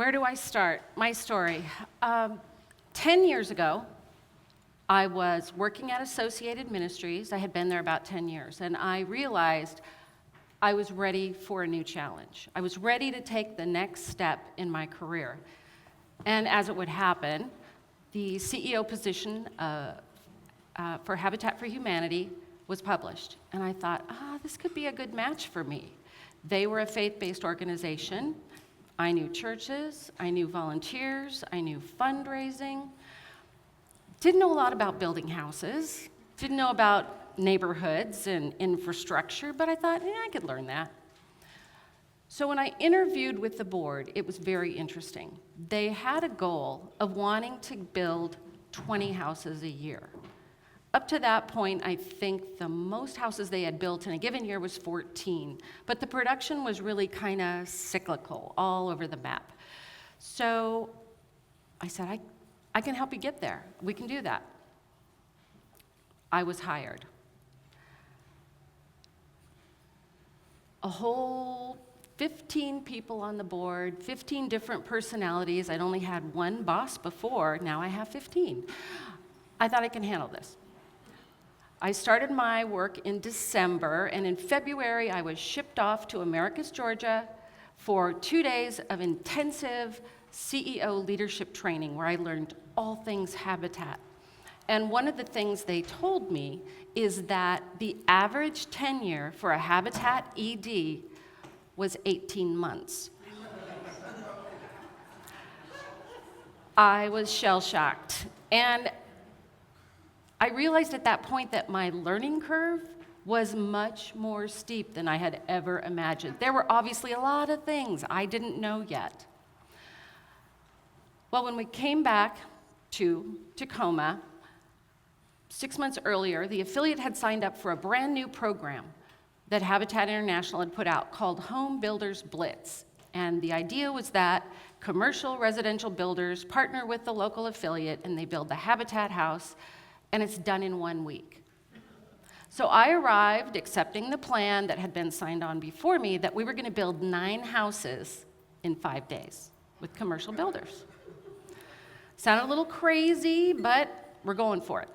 Where do I start? My story. 10 years ago, I was working at Associated Ministries. I had been there about 10 years, and I realized I was ready for a new challenge. I was ready to take the next step in my career. And as it would happen, the CEO position for Habitat for Humanity was published. And I thought, this could be a good match for me. They were a faith-based organization. I knew churches, I knew volunteers, I knew fundraising. Didn't know a lot about building houses, didn't know about neighborhoods and infrastructure, but I thought, I could learn that. So when I interviewed with the board, it was very interesting. They had a goal of wanting to build 20 houses a year. Up to that point, I think the most houses they had built in a given year was 14, but the production was really kind of cyclical, all over the map. So I said, I can help you get there. We can do that. I was hired. A whole 15 people on the board, 15 different personalities. I'd only had one boss before, now I have 15. I thought I can handle this. I started my work in December, and in February, I was shipped off to Americus, Georgia for 2 days of intensive CEO leadership training where I learned all things Habitat. And one of the things they told me is that the average tenure for a Habitat ED was 18 months. I was shell-shocked. And I realized at that point that my learning curve was much more steep than I had ever imagined. There were obviously a lot of things I didn't know yet. Well, when we came back to Tacoma, 6 months earlier, the affiliate had signed up for a brand new program that Habitat International had put out called Home Builders Blitz. And the idea was that commercial residential builders partner with the local affiliate and they build the Habitat house, and it's done in 1 week. So I arrived accepting the plan that had been signed on before me that we were gonna build 9 houses in 5 days with commercial builders. Sounded a little crazy, but we're going for it.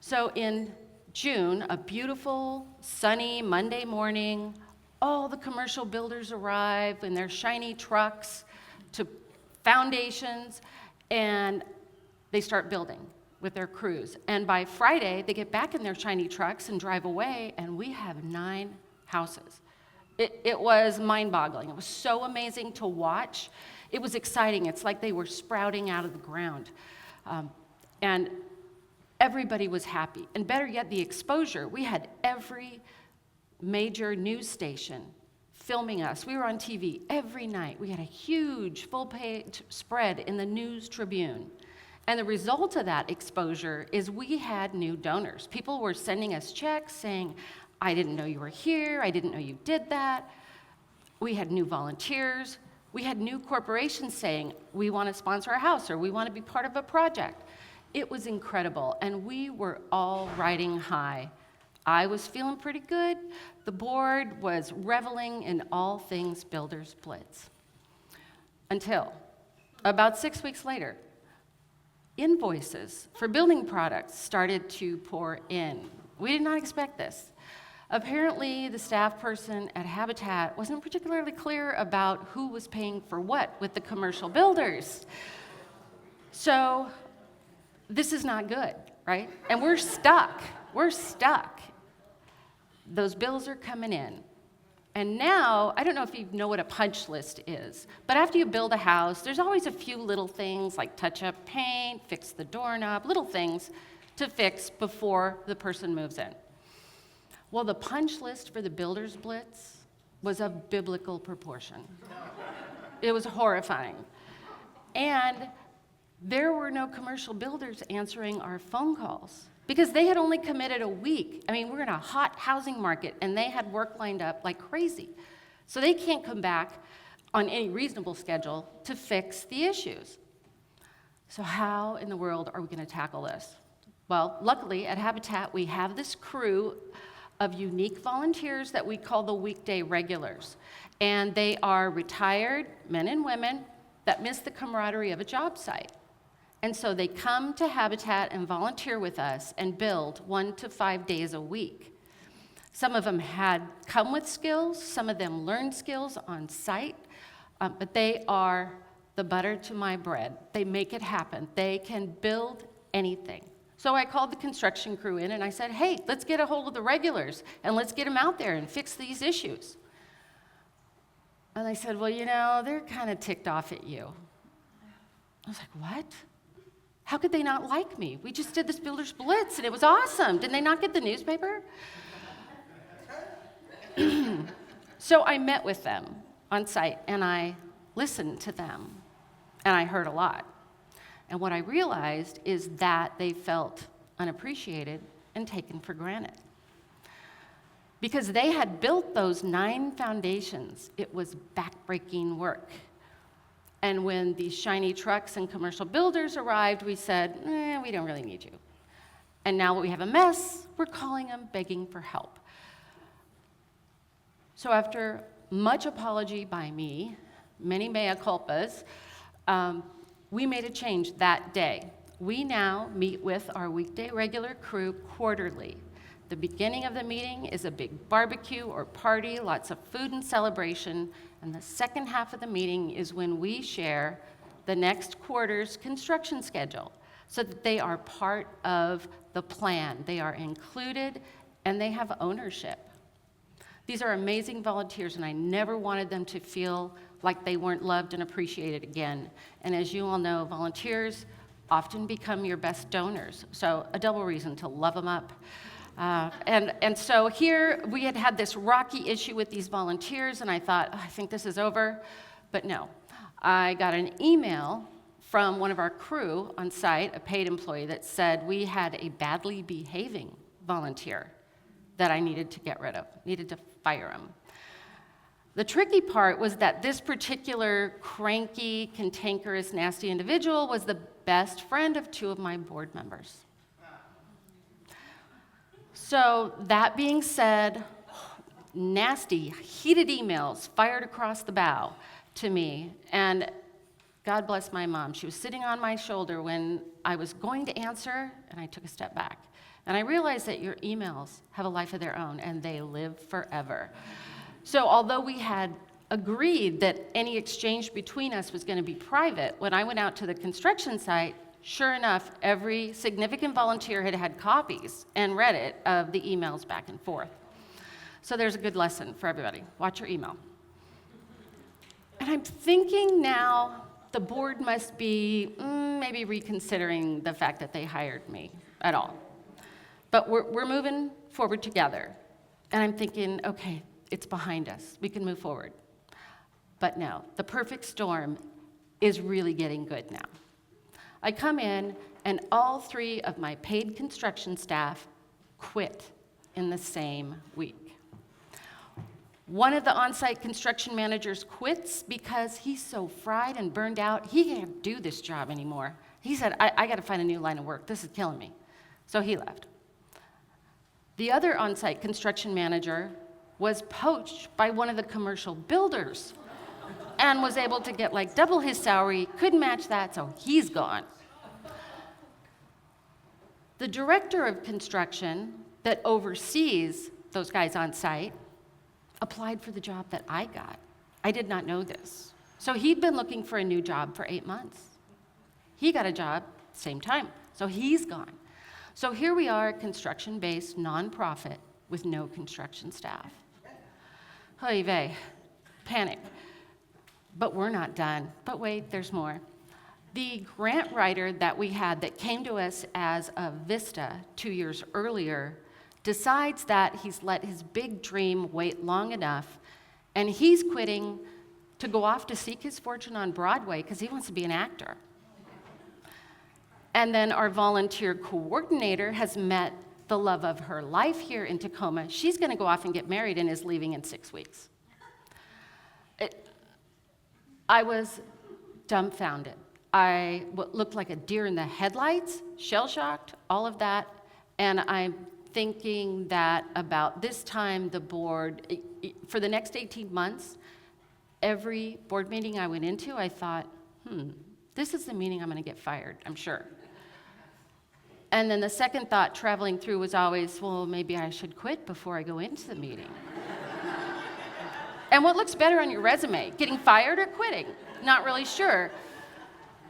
So in June, a beautiful, sunny Monday morning, all the commercial builders arrive in their shiny trucks to foundations, and they start building with their crews. And by Friday, they get back in their shiny trucks and drive away, and we have 9 houses. It was mind-boggling. It was so amazing to watch. It was exciting. It's like they were sprouting out of the ground. And everybody was happy. And better yet, the exposure. We had every major news station filming us. We were on TV every night. We had a huge full-page spread in the News Tribune. And the result of that exposure is we had new donors. People were sending us checks saying, I didn't know you were here, I didn't know you did that. We had new volunteers. We had new corporations saying, we want to sponsor a house or we want to be part of a project. It was incredible, and we were all riding high. I was feeling pretty good. The board was reveling in all things Builders Blitz. Until about 6 weeks later, invoices for building products started to pour in. We did not expect this. Apparently, the staff person at Habitat wasn't particularly clear about who was paying for what with the commercial builders. So this is not good, right? And we're stuck. We're stuck. Those bills are coming in. And now, I don't know if you know what a punch list is, but after you build a house, there's always a few little things like touch up paint, fix the doorknob, little things to fix before the person moves in. Well, the punch list for the Builders Blitz was of biblical proportion. It was horrifying. And there were no commercial builders answering our phone calls because they had only committed a week. I mean, we're in a hot housing market, and they had work lined up like crazy. So they can't come back on any reasonable schedule to fix the issues. So how in the world are we going to tackle this? Well, luckily at Habitat, we have this crew of unique volunteers that we call the weekday regulars. And they are retired men and women that miss the camaraderie of a job site. And so they come to Habitat and volunteer with us and build 1 to 5 days a week. Some of them had come with skills, some of them learned skills on site, but they are the butter to my bread. They make it happen. They can build anything. So I called the construction crew in and I said, hey, let's get a hold of the regulars and let's get them out there and fix these issues. And they said, well, you know, they're kind of ticked off at you. I was like, what? How could they not like me? We just did this Builders Blitz and it was awesome. Didn't they not get the newspaper? So I met with them on site and I listened to them and I heard a lot. And what I realized is that they felt unappreciated and taken for granted. Because they had built those 9 foundations, it was backbreaking work. And when these shiny trucks and commercial builders arrived, we said, we don't really need you. And now that we have a mess, we're calling them, begging for help. So after much apology by me, many mea culpas, we made a change that day. We now meet with our weekday regular crew quarterly. The beginning of the meeting is a big barbecue or party, lots of food and celebration, and the second half of the meeting is when we share the next quarter's construction schedule so that they are part of the plan. They are included and they have ownership. These are amazing volunteers, and I never wanted them to feel like they weren't loved and appreciated again. And as you all know, volunteers often become your best donors, so a double reason to love them up. And so here we had this rocky issue with these volunteers, and I thought, I think this is over, but no. I got an email from one of our crew on site, a paid employee, that said we had a badly behaving volunteer that I needed to get rid of, needed to fire him. The tricky part was that this particular cranky, cantankerous, nasty individual was the best friend of 2 of my board members. So that being said, nasty, heated emails fired across the bow to me, and God bless my mom. She was sitting on my shoulder when I was going to answer, and I took a step back. And I realized that your emails have a life of their own, and they live forever. So although we had agreed that any exchange between us was going to be private, when I went out to the construction site, sure enough, every significant volunteer had had copies and read it of the emails back and forth. So there's a good lesson for everybody. Watch your email. And I'm thinking now the board must be maybe reconsidering the fact that they hired me at all. But we're moving forward together. And I'm thinking, okay, it's behind us. We can move forward. But no, the perfect storm is really getting good now. I come in, and all 3 of my paid construction staff quit in the same week. One of the on-site construction managers quits because he's so fried and burned out, he can't do this job anymore. He said, I got to find a new line of work. This is killing me. So he left. The other on-site construction manager was poached by one of the commercial builders and was able to get like double his salary, couldn't match that, so he's gone. The director of construction that oversees those guys on site applied for the job that I got. I did not know this. So he'd been looking for a new job for 8 months. He got a job same time, so he's gone. So here we are, a construction-based nonprofit with no construction staff. Oy vey, panic. But we're not done. But wait, there's more. The grant writer that we had that came to us as a Vista 2 years earlier decides that he's let his big dream wait long enough, and he's quitting to go off to seek his fortune on Broadway because he wants to be an actor. And then our volunteer coordinator has met the love of her life here in Tacoma. She's going to go off and get married and is leaving in 6 weeks. I was dumbfounded. I looked like a deer in the headlights, shell-shocked, all of that, and I'm thinking that about this time the board, for the next 18 months, every board meeting I went into, I thought, this is the meeting I'm going to get fired, I'm sure. And then the second thought traveling through was always, well, maybe I should quit before I go into the meeting. And what looks better on your resume, getting fired or quitting? Not really sure,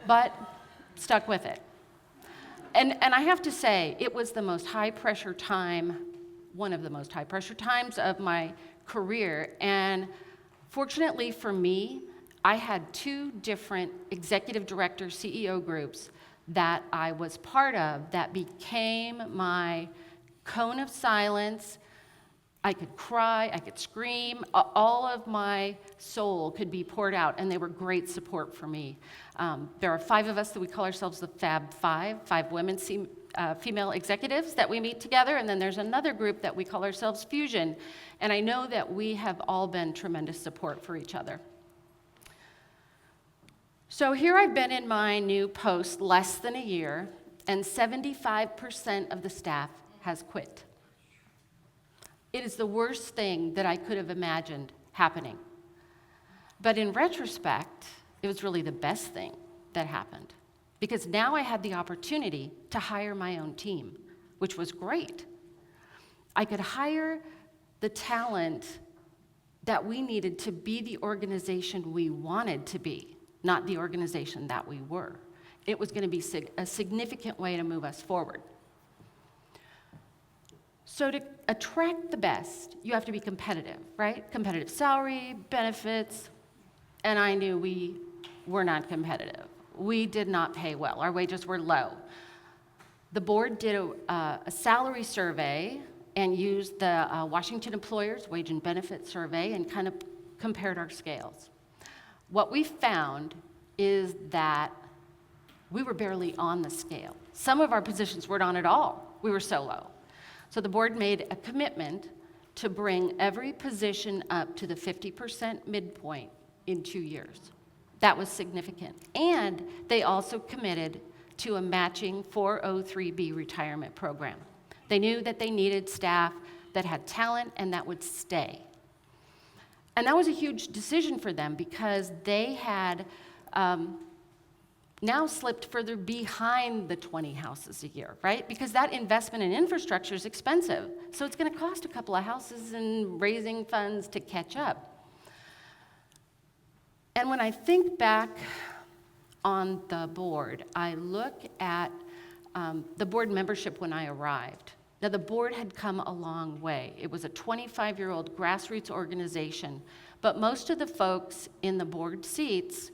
but stuck with it. And I have to say, it was the most high-pressure time, one of the most high-pressure times of my career. And fortunately for me, I had 2 different executive director CEO groups that I was part of that became my cone of silence. I could cry, I could scream, all of my soul could be poured out, and they were great support for me. There are 5 of us that we call ourselves the Fab 5 women, female executives that we meet together, and then there's another group that we call ourselves Fusion, and I know that we have all been tremendous support for each other. So here I've been in my new post less than a year, and 75% of the staff has quit. It is the worst thing that I could have imagined happening. But in retrospect, it was really the best thing that happened, because now I had the opportunity to hire my own team, which was great. I could hire the talent that we needed to be the organization we wanted to be, not the organization that we were. It was going to be a significant way to move us forward. So to attract the best, you have to be competitive, right? Competitive salary, benefits, and I knew we were not competitive. We did not pay well. Our wages were low. The board did a salary survey and used the Washington Employers Wage and Benefit Survey and kind of compared our scales. What we found is that we were barely on the scale. Some of our positions weren't on at all. We were so low. So the board made a commitment to bring every position up to the 50% midpoint in 2 years. That was significant. And they also committed to a matching 403B retirement program. They knew that they needed staff that had talent and that would stay. And that was a huge decision for them because they had now slipped further behind the 20 houses a year, right? Because that investment in infrastructure is expensive. So it's going to cost a couple of houses and raising funds to catch up. And when I think back on the board, I look at the board membership when I arrived. Now, the board had come a long way. It was a 25-year-old grassroots organization, but most of the folks in the board seats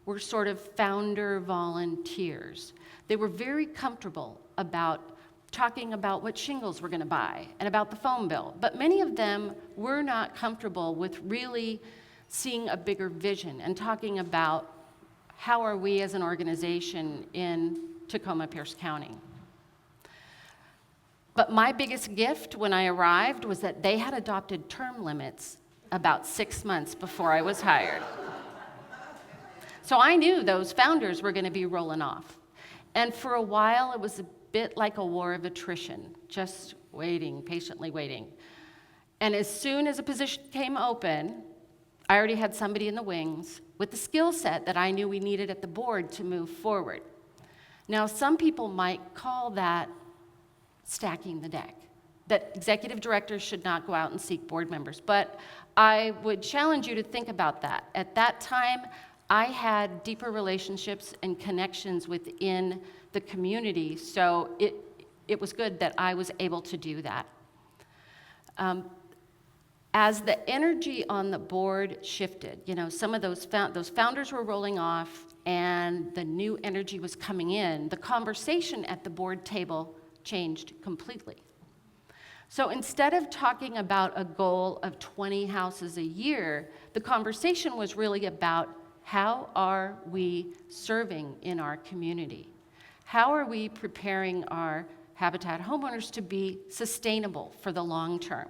were sort of founder volunteers. They were very comfortable about talking about what shingles we're going to buy and about the phone bill, but many of them were not comfortable with really seeing a bigger vision and talking about how are we as an organization in Tacoma Pierce County. But my biggest gift when I arrived was that they had adopted term limits about 6 months before I was hired. So I knew those founders were going to be rolling off. And for a while, it was a bit like a war of attrition, just waiting, patiently waiting. And as soon as a position came open, I already had somebody in the wings with the skill set that I knew we needed at the board to move forward. Now, some people might call that stacking the deck, that executive directors should not go out and seek board members. But I would challenge you to think about that. At that time, I had deeper relationships and connections within the community, so it was good that I was able to do that. As the energy on the board shifted, some of those founders were rolling off and the new energy was coming in, the conversation at the board table changed completely. So instead of talking about a goal of 20 houses a year, the conversation was really about how are we serving in our community? How are we preparing our Habitat homeowners to be sustainable for the long term?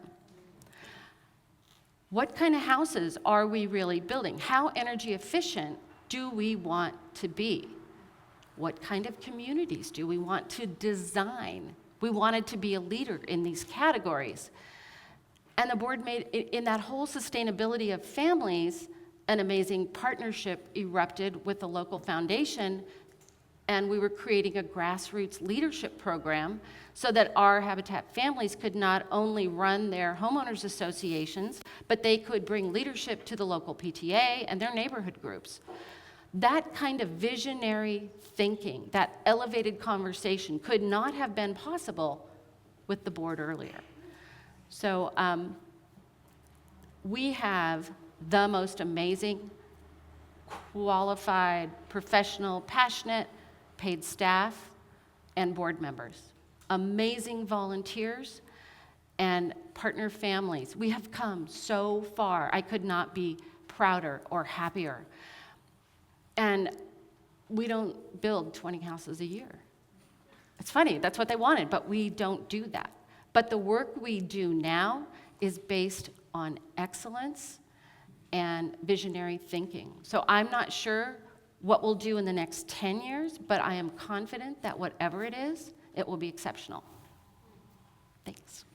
What kind of houses are we really building? How energy efficient do we want to be? What kind of communities do we want to design We wanted to be a leader in these categories. And the board made, in that whole sustainability of families, an amazing partnership erupted with the local foundation, and we were creating a grassroots leadership program so that our Habitat families could not only run their homeowners associations, but they could bring leadership to the local PTA and their neighborhood groups. That kind of visionary thinking, that elevated conversation could not have been possible with the board earlier. So we have the most amazing, qualified, professional, passionate, paid staff and board members, amazing volunteers and partner families. We have come so far. I could not be prouder or happier. And we don't build 20 houses a year. It's funny, that's what they wanted, but we don't do that. But the work we do now is based on excellence and visionary thinking. So I'm not sure what we'll do in the next 10 years, but I am confident that whatever it is, it will be exceptional. Thanks.